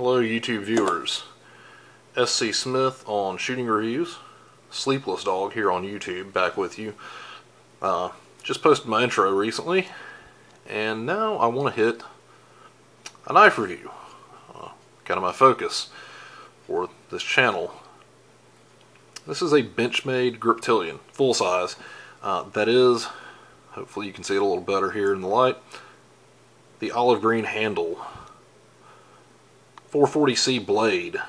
Hello YouTube viewers, SC Smith on Shooting Reviews, Sleepless Dog here on YouTube, back with you. Just posted my intro recently, and now I want to hit a knife review, kind of my focus for this channel. This is a Benchmade Griptilian, full size, that is, hopefully you can see it a little better here in the light, the olive green handle. 440C blade.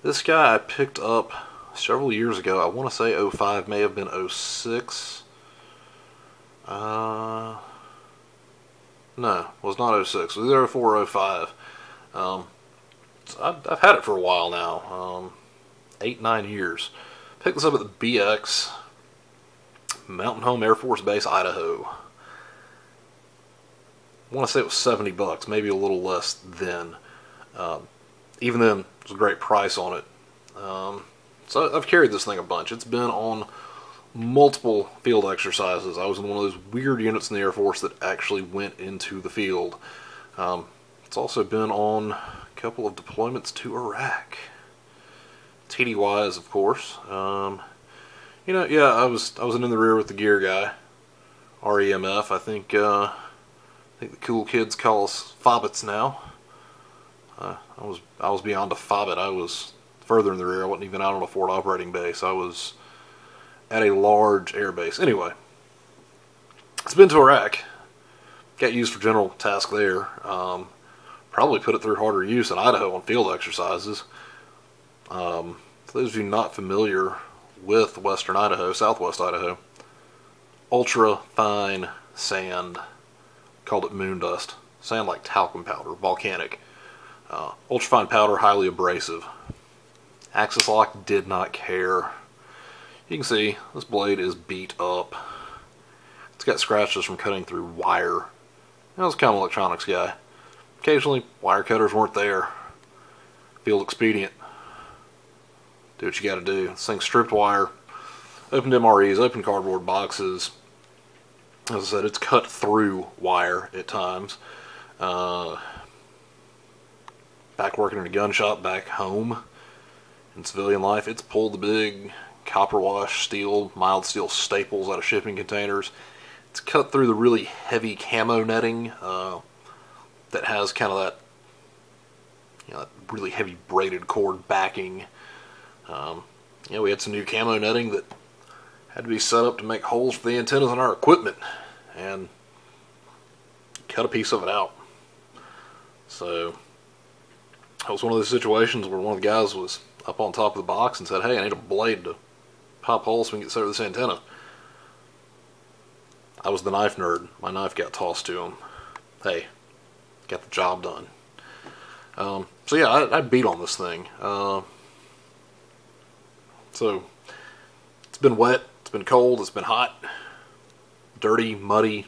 This guy I picked up several years ago. I want to say 05, may have been 06. No, it was not 06. It was either 04 or 05. So I've had it for a while now. 8-9 years. Picked this up at the BX, Mountain Home Air Force Base, Idaho. I want to say it was $70, maybe a little less then. Even then, it was a great price on it. So I've carried this thing a bunch. It's been on multiple field exercises. I was in one of those weird units in the Air Force that actually went into the field. It's also been on a couple of deployments to Iraq. TDYs, of course. You know, yeah, I was in the rear with the gear guy, REMF. I think the cool kids call us Fobbits now. I was beyond a Fobbit. I was further in the rear. I wasn't even out on a forward operating base. I was at a large air base. Anyway, it's been to Iraq. Got used for general task there. Probably put it through harder use in Idaho on field exercises. For those of you not familiar with western Idaho, southwest Idaho, ultra fine sand, called it moon dust. Sand like talcum powder, volcanic. Ultrafine powder, highly abrasive. Axis lock did not care. You can see this blade is beat up. It's got scratches from cutting through wire. I was kind of an electronics guy. Occasionally, wire cutters weren't there. Field expedient. Do what you gotta do. This thing's stripped wire, opened MREs, opened cardboard boxes. As I said, it's cut through wire at times. Back working in a gun shop back home in civilian life, it's pulled the big copper wash steel, mild steel staples out of shipping containers. It's cut through the really heavy camo netting that has kind of that, that really heavy braided cord backing. We had some new camo netting that had to be set up to make holes for the antennas on our equipment, and cut a piece of it out. So it was one of those situations where one of the guys was up on top of the box and said, "Hey, I need a blade to pop holes so we can get set over this antenna." I was the knife nerd. My knife got tossed to him. Hey, got the job done. So yeah, I beat on this thing. So it's been wet, it's been cold, it's been hot, dirty, muddy,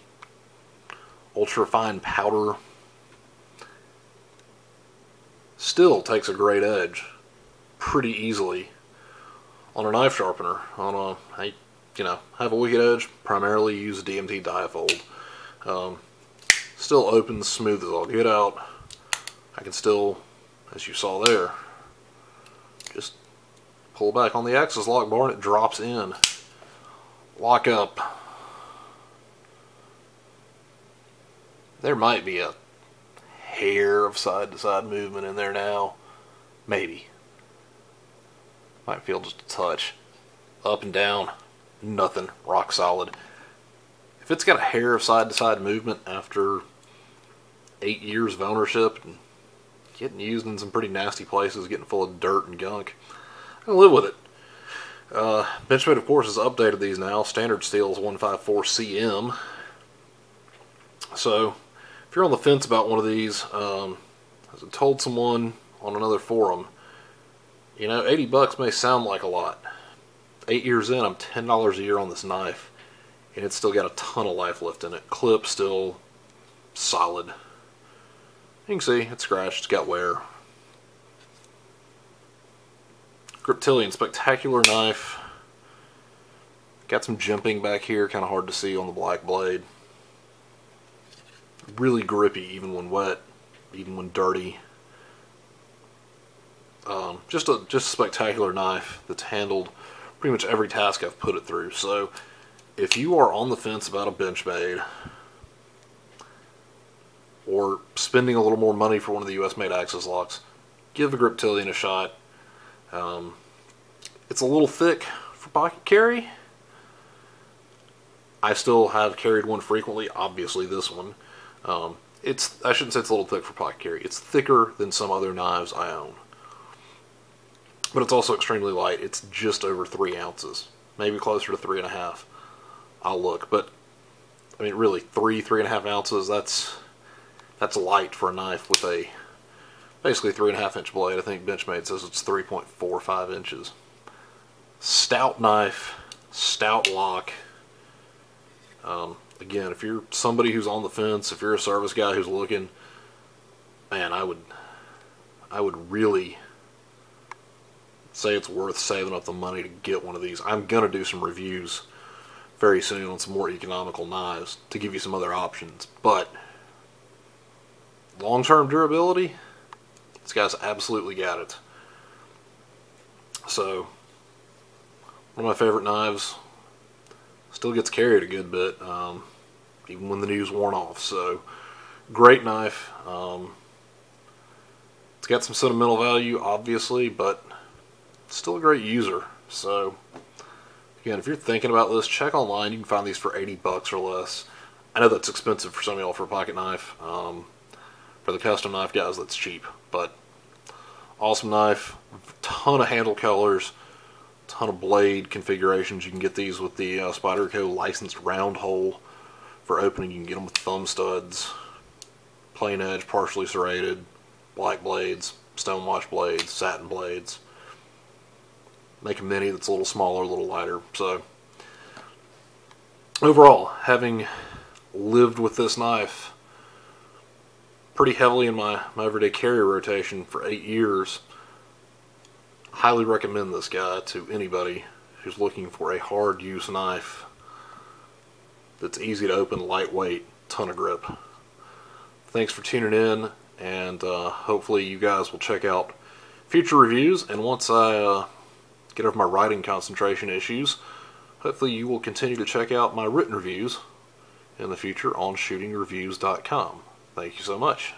ultra fine powder. Still takes a great edge pretty easily on a knife sharpener. I have a wicked edge, primarily use DMT diafold. Still opens smooth as all get out. I can still, as you saw there, just pull back on the axis lock bar and it drops in. Lock up. There might be a hair of side-to-side movement in there now. Maybe. Might feel just a touch. Up and down. Nothing. Rock solid. If it's got a hair of side-to-side movement after 8 years of ownership and getting used in some pretty nasty places, getting full of dirt and gunk, I can live with it. Benchmade, of course, has updated these now. Standard steel is 154 cm. So if you're on the fence about one of these, as I told someone on another forum, $80 may sound like a lot. 8 years in, I'm $10 a year on this knife, and it's still got a ton of life left in it. Clip still solid. You can see it's scratched, it's got wear. Griptilian, spectacular knife. Got some jimping back here, kind of hard to see on the black blade. Really grippy even when wet, even when dirty. Just a spectacular knife that's handled pretty much every task I've put it through. So if you are on the fence about a Benchmade, or spending a little more money for one of the US made access locks, give the Griptilian a shot. It's a little thick for pocket carry. I still have carried one frequently, obviously this one. I shouldn't say it's a little thick for pocket carry. It's thicker than some other knives I own. But it's also extremely light. It's just over 3 ounces. Maybe closer to 3.5. I'll look. But, I mean, really, 3.5 ounces, that's light for a knife with a basically 3.5 inch blade. I think Benchmade says it's 3.45 inches. Stout knife, stout lock. Again, if you're somebody who's on the fence, if you're a service guy who's looking, man, I would really say it's worth saving up the money to get one of these. I'm gonna do some reviews very soon on some more economical knives to give you some other options, but long-term durability, this guy's absolutely got it. So, one of my favorite knives. Still gets carried a good bit, even when the new's worn off. So, great knife. It's got some sentimental value, obviously, but still a great user. So, again, if you're thinking about this, check online. You can find these for 80 bucks or less. I know that's expensive for some of y'all for a pocket knife. For the custom knife guys, that's cheap. But, awesome knife. Ton of handle colors. Ton of blade configurations. You can get these with the Spyderco licensed round hole for opening. You can get them with thumb studs, plain edge, partially serrated, black blades, stonewash blades, satin blades. Make a mini that's a little smaller, a little lighter. So overall, having lived with this knife pretty heavily in my everyday carry rotation for 8 years, highly recommend this guy to anybody who's looking for a hard use knife that's easy to open, lightweight, ton of grip. Thanks for tuning in, and hopefully you guys will check out future reviews, and once I get over my writing concentration issues, hopefully you will continue to check out my written reviews in the future on shootingreviews.com. Thank you so much.